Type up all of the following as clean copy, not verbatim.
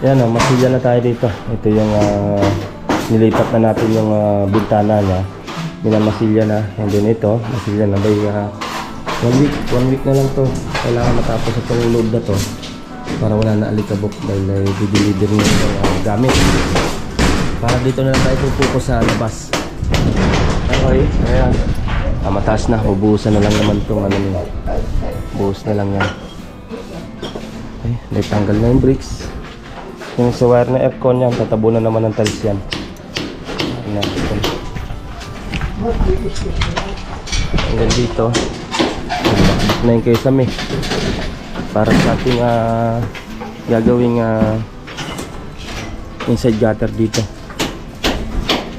Yan o, masilya na tayo dito. Ito yung nilipat na natin yung bintana niya. Minamasilya na. And then ito, masilya na. By 1 week na lang to. Kailangan matapos itong load na to para wala na alikabok dahil di-deliver nyo yung gamit. Para dito na lang tayo pupuko sa labas. Okay, ayan. Mataas na, ubuhusan na lang naman itong ano nyo. Buhos na lang yan. Okay, natanggal na yung bricks. Yung sa wire na aircon yan, tatabunan naman ng tiles yan. Hanggang dito na yung kesame para sa ating gagawing inside gutter dito.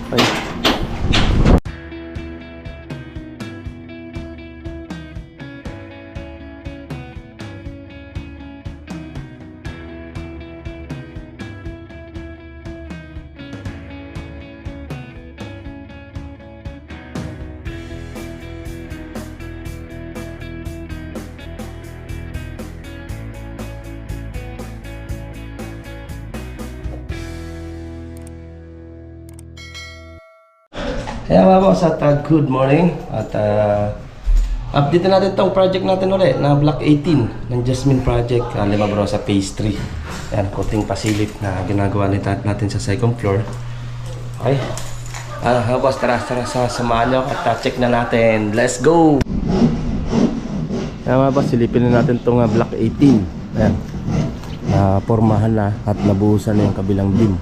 Okay. Kaya mga boss, at good morning. At update na natin tong project natin ulit na Block 18 ng Jasmine Project, Lima Brosa Phase 3. Yan, coating pasilip na ginagawa natin sa second floor. Okay. Mga boss, tara samahan nyo at check na natin. Let's go! Kaya mga boss, silipin na natin tong Block 18. Ayan. Pormahan na at nabuhusan na yung kabilang beam.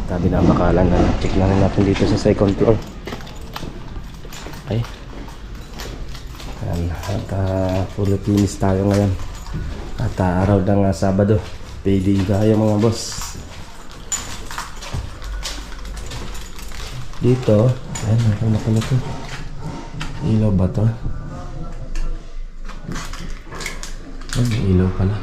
Sabi na bakalan na check na rin natin dito sa second floor. Okay. Ayan. At full finish tayo ngayon. At araw ng Sabado, payday tayo mga boss. Dito, ayan, ano na ito? Ilaw ba ito? Ilaw pala.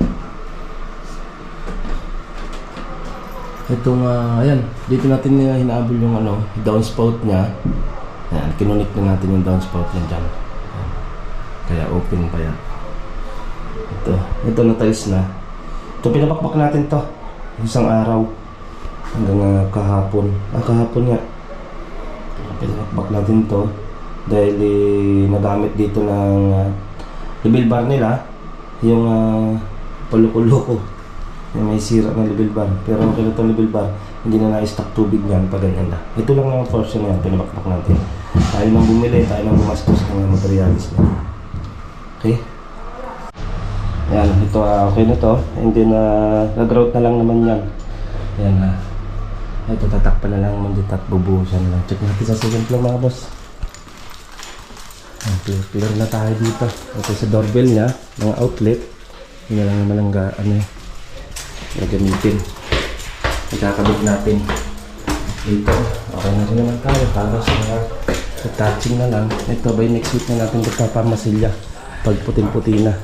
Itong ayan, dito natin hinaabol yung downspout niya. Ayan, kinunik na natin yung downspout niya dyan. Ayan. Kaya open pa yan. Ito na tiles na. Ito pinapakpak natin to isang araw hanggang kahapon. Kahapon nga pinapakpak natin to dahil nagamit dito ng level bar nila yung paluko-luko. May sira ng level bar, pero kung itong level bar hindi na na-stock tubig niyan pag ganyan na. Ito lang ang portion na yan, pinabakbak natin. Tayo nang bumili, tayo nang gumastos ng materialis niya. Okay? Yan, ito okay na to. Hindi na nag-grout na lang naman yan. Yan na. Ito tatakpan na lang naman dito at bubuhusan na lang. Check natin sa second floor mga boss. Clear na tayo dito. Ito sa doorbell niya, mga outlet. Hindi na lang naman ang gagamitin. Ikakabit natin dito. Okay na rin naman tayo. Halos sa touching na lang. Ito by next week na natin pamasilya pag puting-puti na.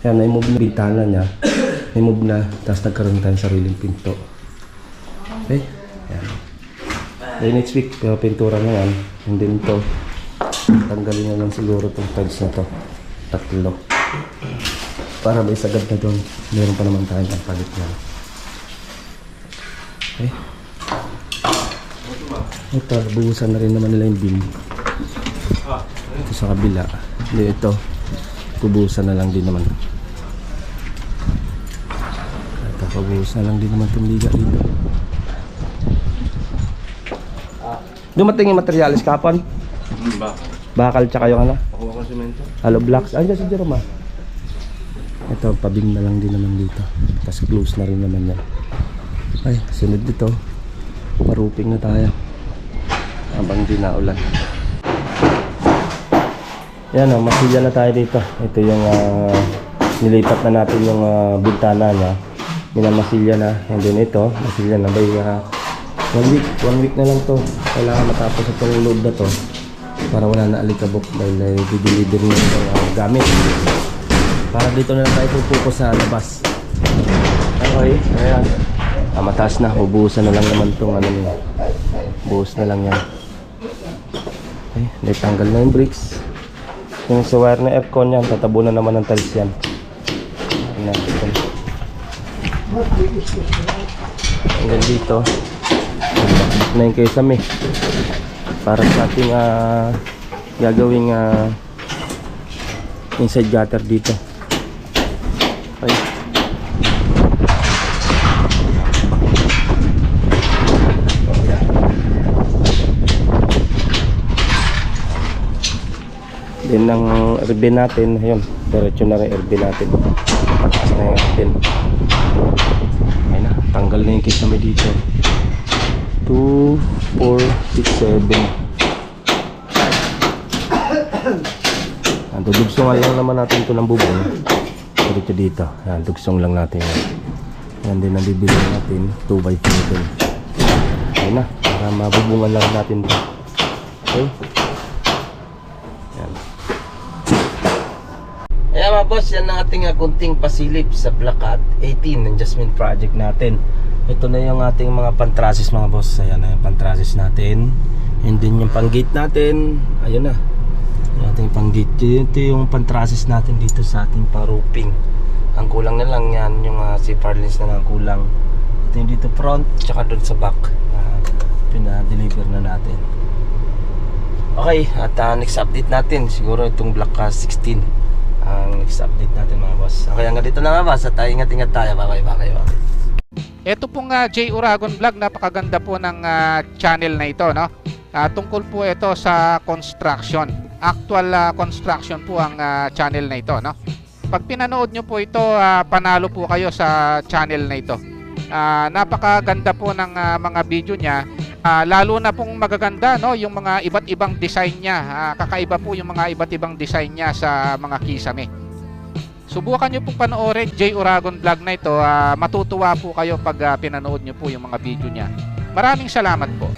Kaya na-move na bintana niya. Na-move na. Tapos nagkaroon tayo sariling pinto. Okay? Yan. By next week, pintura na yan. And then ito, tanggalin na lang siguro itong tiles na to. Tatlo. Para may sagad na doon, meron pa naman tayong pampalit na. Okay. Ito, buhusan na rin naman nila yung beam. Ito sa kabila. Hindi, ito. Bubuhusan na lang din naman. Ito, bubuhusan na lang din naman itong liga dito. Dumating yung materialis kapon? Bakal tsaka yung Ako semento. hollow blocks. Andiyan si Jerome. Ito, pabing na lang din naman dito. Tapos close na rin naman yan. Ay, sunod dito. Paruping na tayo. Habang di na ulan. Yan o, masilya na tayo dito. Ito yung nilipat na natin yung bintana niya. Minamasilya na. And then ito, masilya na. By 1 week na lang to. Kailangan matapos itong load na to para wala na alikabok dahil di-deliver nyo yung gamit. Para dito na lang tayo pupuko sa labas. Okay, ayan. Mataas na, ubuhusan na lang naman itong buhos na lang yan. Okay, natanggal na yung bricks. Yung sa wire na aircon yan, tatabunan naman ng tiles yan. Hanggang dito. Bakbak na yung kesame para sa ating gagawing inside gutter dito. Okay. Then ang RB natin, ayun, diretso na rin RB natin. Pataas na yung RB. Ayun na, tanggal na yung kisame dito. 2, 4, 6, 7. Dugsungan lang naman natin ito ng bubong. Diretso dito. Ayan, dugsong lang natin. Ayan din ang bibili natin. 2x4 din. Ayun na, para mabubungan lang natin ito. Okay. Ayan mga boss, yan ang ating kunting pasilip sa Black Cat 18 ng Jasmine project natin. Ito na yung ating mga pantrasis mga boss. Ayan na yung pantrasis natin. And then yung pang-gate natin, ayun na. Yung ating pang-gate. Ito yung pantrasis natin dito sa ating pang-roofing. Ang kulang na lang yan, yung C-par lens na lang kulang. Ito yung dito front, tsaka doon sa back. Pina-deliver na natin. Okay, at next update natin, siguro itong Black Cat 16. Ang next update natin mga boss. Okay, hanggang dito na mga boss. At ingat-ingat tayo. Bye bye. Ito pong J. Uragon Vlog, napakaganda po ng channel na ito, no? Tungkol po ito sa construction. Actual construction po ang channel na ito, no? Pag pinanood nyo po ito, panalo po kayo sa channel na ito. Napakaganda po ng mga video niya. Lalo na pong magaganda, no, yung mga iba't ibang design niya. Kakaiba po yung mga iba't ibang design niya sa mga kisame. Subukan nyo pong panoorin J. Uragon Vlog na ito. Matutuwa po kayo pag pinanood nyo po yung mga video niya. Maraming salamat po.